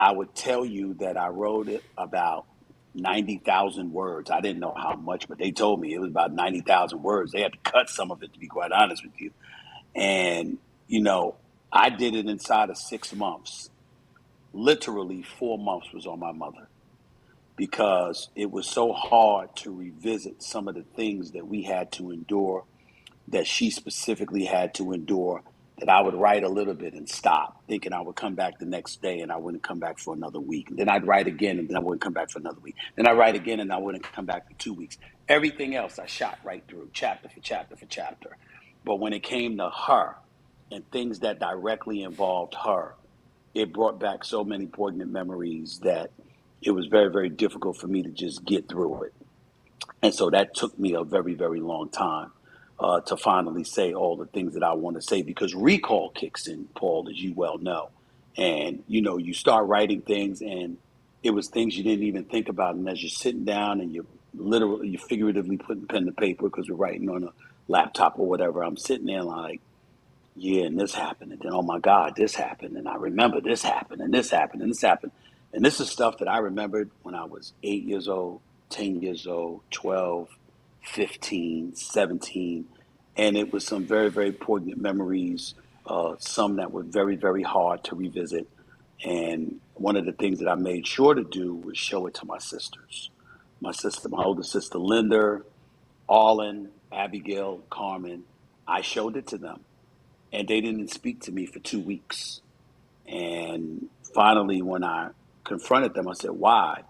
I would tell you that I wrote it about 90,000 words. I didn't know how much, but they told me it was about 90,000 words. They had to cut some of it, to be quite honest with you. And, you know, I did it inside of 6 months. Literally 4 months was on my mother because it was so hard to revisit some of the things that we had to endure, that she specifically had to endure, that I would write a little bit and stop, thinking I would come back the next day and I wouldn't come back for another week. And then I'd write again and then I wouldn't come back for another week. Then I'd write again and I wouldn't come back for 2 weeks. Everything else I shot right through, chapter for chapter for chapter. But when it came to her and things that directly involved her, it brought back so many poignant memories that it was very, very difficult for me to just get through it. And so that took me a very, very long time to finally say all the things that I want to say because recall kicks in, Paul, as you well know. And, you know, you start writing things and it was things you didn't even think about. And as you're sitting down and you're figuratively putting pen to paper because we're writing on a laptop or whatever, I'm sitting there like, yeah, and this happened. And then, oh my God, this happened. And I remember this happened and this happened and this happened. And this is stuff that I remembered when I was 8 years old, 10 years old, 12, 15, 17. And it was some very, very poignant memories, some that were very, very hard to revisit. And one of the things that I made sure to do was show it to my sisters. My sister, my older sister, Linda, Arlen, Abigail, Carmen. I showed it to them and they didn't speak to me for 2 weeks. And finally, when I confronted them, I said, why?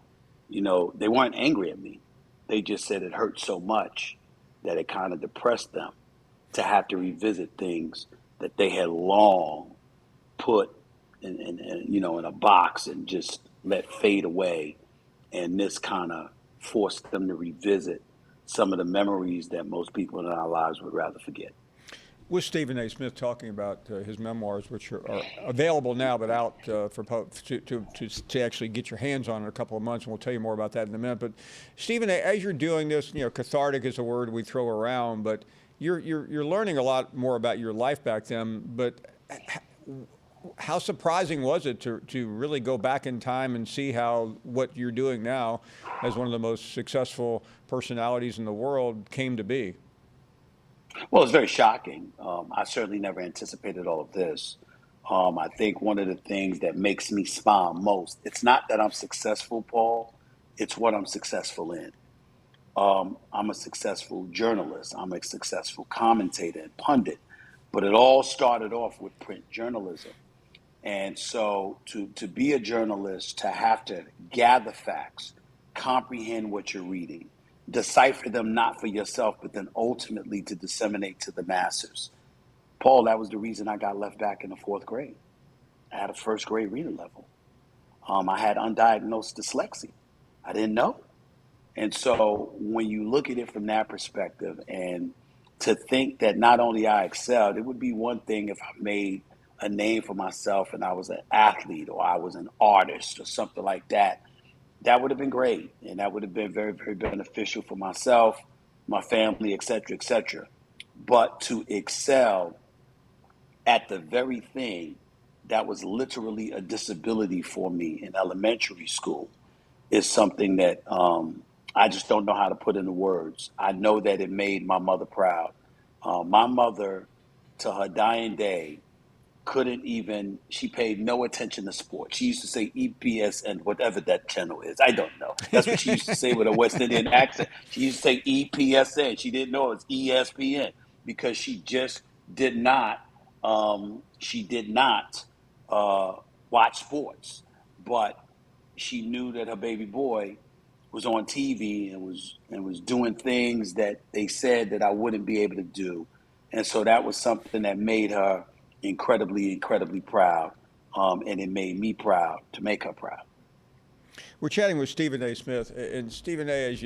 You know, they weren't angry at me. They just said it hurt so much that it kind of depressed them to have to revisit things that they had long put in a box and just let fade away. And this kind of forced them to revisit some of the memories that most people in our lives would rather forget. With Stephen A. Smith talking about his memoirs, which are available now, but out to actually get your hands on in a couple of months, and we'll tell you more about that in a minute. But Stephen A., as you're doing this, you know, cathartic is a word we throw around, but you're learning a lot more about your life back then. But how surprising was it to really go back in time and see how what you're doing now, as one of the most successful personalities in the world, came to be? Well, it's very shocking. I certainly never anticipated all of this. I think one of the things that makes me smile most, it's not that I'm successful, Paul, it's what I'm successful in. I'm a successful journalist, I'm a successful commentator and pundit, but it all started off with print journalism. And so to be a journalist, to have to gather facts, comprehend what you're reading, decipher them not for yourself, but then ultimately to disseminate to the masses. Paul, that was the reason I got left back in the fourth grade. I had a first grade reading level. I had undiagnosed dyslexia. I didn't know. And so when you look at it from that perspective and to think that not only I excelled, it would be one thing if I made a name for myself and I was an athlete or I was an artist or something like that. That would have been great. And that would have been very, very beneficial for myself, my family, et cetera, et cetera. But to excel at the very thing that was literally a disability for me in elementary school is something that I just don't know how to put into words. I know that it made my mother proud. My mother, to her dying day, couldn't even, she paid no attention to sports. She used to say EPS and whatever that channel is. I don't know. That's what she used to say with a West Indian accent. She used to say EPSN. She didn't know it was ESPN because she did not uh, watch sports. But she knew that her baby boy was on TV and was doing things that they said that I wouldn't be able to do. And so that was something that made her incredibly, incredibly proud. And it made me proud to make her proud. We're chatting with Stephen A. Smith, and Stephen A. As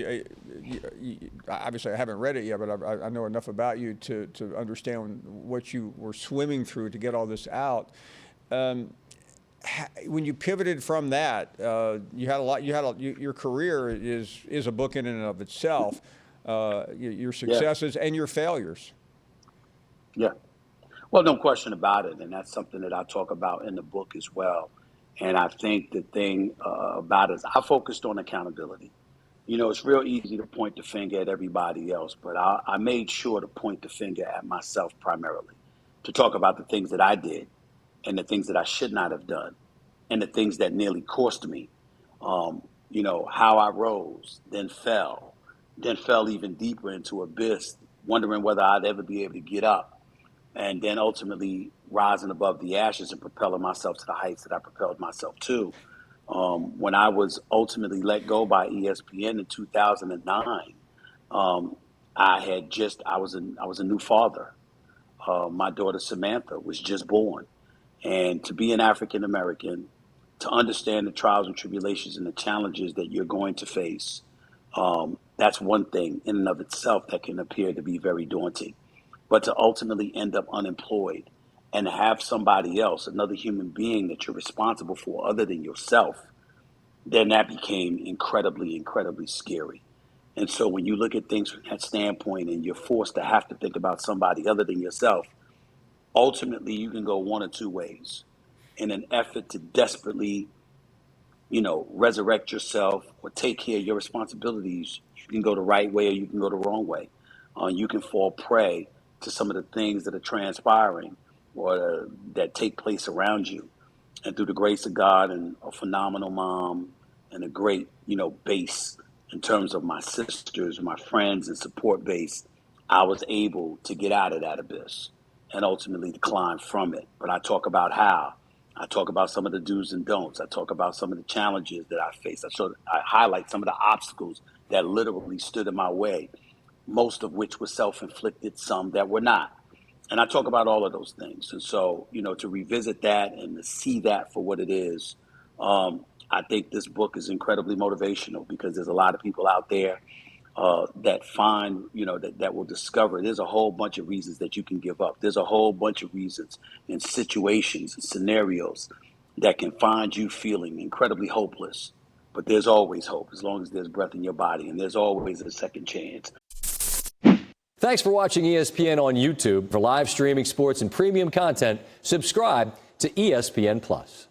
obviously I haven't read it yet, but I know enough about you to understand what you were swimming through to get all this out. When you pivoted from that, you had a lot. Your career is a book in and of itself. Your Yeah, successes and your failures. yeah. Well, no question about it. And that's something that I talk about in the book as well. And I think the thing about it is I focused on accountability. You know, it's real easy to point the finger at everybody else, but I made sure to point the finger at myself primarily, to talk about the things that I did and the things that I should not have done and the things that nearly cost me. You know, how I rose, then fell even deeper into abyss, wondering whether I'd ever be able to get up, and then ultimately rising above the ashes and propelling myself to the heights that I propelled myself to. When I was ultimately let go by ESPN in 2009, I was a new father. My daughter Samantha was just born, and to be an African American, to understand the trials and tribulations and the challenges that you're going to face, that's one thing in and of itself that can appear to be very daunting. But to ultimately end up unemployed and have somebody else, another human being that you're responsible for other than yourself, then that became incredibly, incredibly scary. And so when you look at things from that standpoint and you're forced to have to think about somebody other than yourself, ultimately you can go one or two ways. In an effort to desperately, you know, resurrect yourself or take care of your responsibilities, you can go the right way or you can go the wrong way. You can fall prey to some of the things that are transpiring or that take place around you. And through the grace of God and a phenomenal mom and a great, you know, base in terms of my sisters, my friends, and support base, I was able to get out of that abyss and ultimately to climb from it. But I talk about how. I talk about some of the do's and don'ts. I talk about some of the challenges that I faced. I highlight some of the obstacles that literally stood in my way, most of which were self-inflicted, some that were not. And I talk about all of those things. And so, you know, to revisit that and to see that for what it is, I think this book is incredibly motivational because there's a lot of people out there that find, you know, that will discover there's a whole bunch of reasons that you can give up. There's a whole bunch of reasons and situations and scenarios that can find you feeling incredibly hopeless. But there's always hope as long as there's breath in your body, and there's always a second chance. Thanks for watching ESPN on YouTube. For live streaming sports and premium content, subscribe to ESPN Plus.